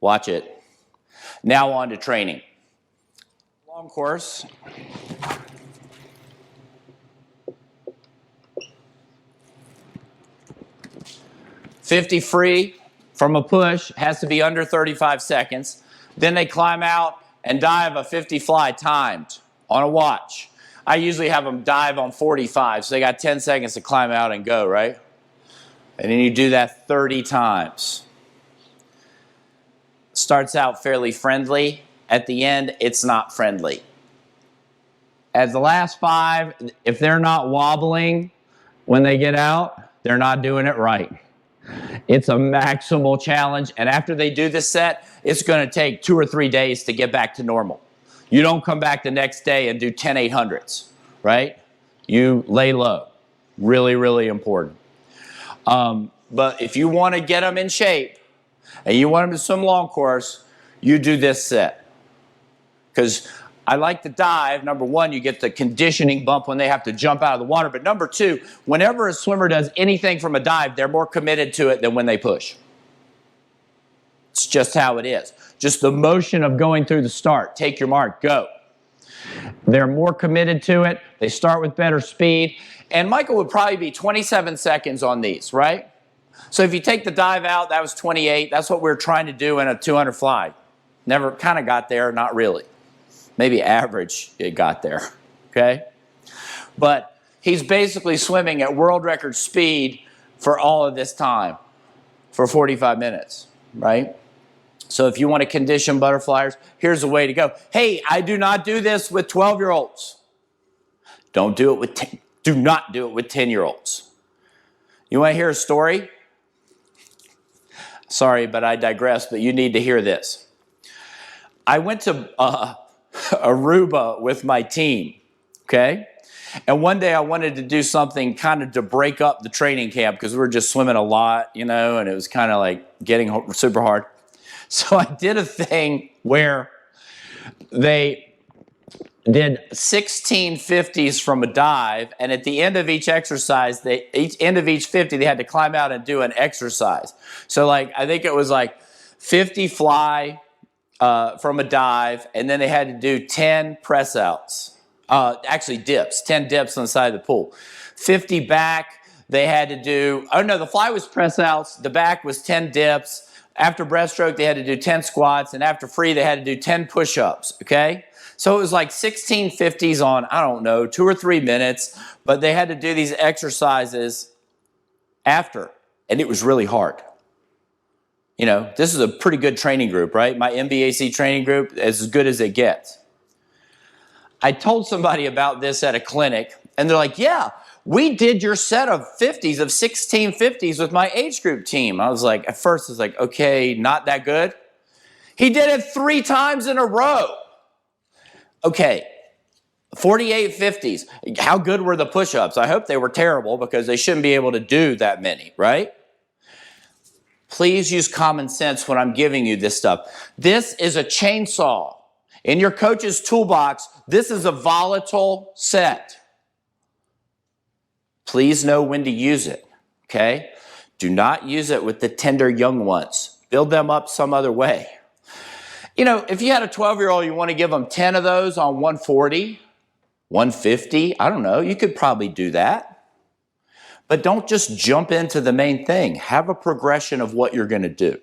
Watch it. Now on to training. Long course. $50 free from a push, has to be under 35 seconds. Then they climb out and dive a 50 fly timed on a watch. I usually have them dive on 45, so they got 10 seconds to climb out and go, right? And then you do that 30 times. Starts out fairly friendly. At the end, it's not friendly. As the last 5, if they're not wobbling when they get out, they're not doing it right. It's a maximal challenge, and after they do this set, it's going to take 2 or 3 days to get back to normal. You don't come back the next day and do 10 800s, right? You lay low. Really, really important. But if you want to get them in shape and you want them to swim long course, you do this set. Because I like to dive. Number 1, you get the conditioning bump when they have to jump out of the water. But number 2, whenever a swimmer does anything from a dive, they're more committed to it than when they push. It's just how it is. Just the motion of going through the start. Take your mark, go. They're more committed to it. They start with better speed. And Michael would probably be 27 seconds on these, right? So if you take the dive out, that was 28. That's what we were trying to do in a 200 fly. Never kind of got there, not really. Maybe average it got there, okay? But he's basically swimming at world record speed for all of this time, for 45 minutes, right? So if you want to condition butterflies, here's the way to go. Hey, I do not do this with 12-year-olds. Do not do it with 10-year-olds. You want to hear a story? Sorry, but I digress, but you need to hear this. I went to Aruba with my team, okay? And one day I wanted to do something kind of to break up the training camp because we were just swimming a lot, you know, and it was kind of like getting super hard. So I did a thing where they did 16 50s from a dive, and at the end of each exercise, end of each 50, they had to climb out and do an exercise. So like, I think it was like 50 fly, from a dive, and then they had to do 10 press outs. Actually dips, 10 dips on the side of the pool. 50 back, they had to do, oh no, the fly was press outs, the back was 10 dips. After breaststroke, they had to do 10 squats, and after free, they had to do 10 push-ups, okay? So it was like 16 50s on, I don't know, 2 or 3 minutes, but they had to do these exercises after, and it was really hard. You know, this is a pretty good training group, right? My MBAC training group is as good as it gets. I told somebody about this at a clinic, and they're like, yeah, we did your set of 50s, of 16 50s with my age group team. I was like, at first, I was like, okay, not that good. He did it 3 times in a row. Okay, 48 50s. How good were the push-ups? I hope they were terrible because they shouldn't be able to do that many, right? Please use common sense when I'm giving you this stuff. This is a chainsaw. In your coach's toolbox, this is a volatile set. Please know when to use it, okay? Do not use it with the tender young ones. Build them up some other way. You know, if you had a 12-year-old, you want to give them 10 of those on 140, 150, I don't know, you could probably do that. But don't just jump into the main thing. Have a progression of what you're going to do.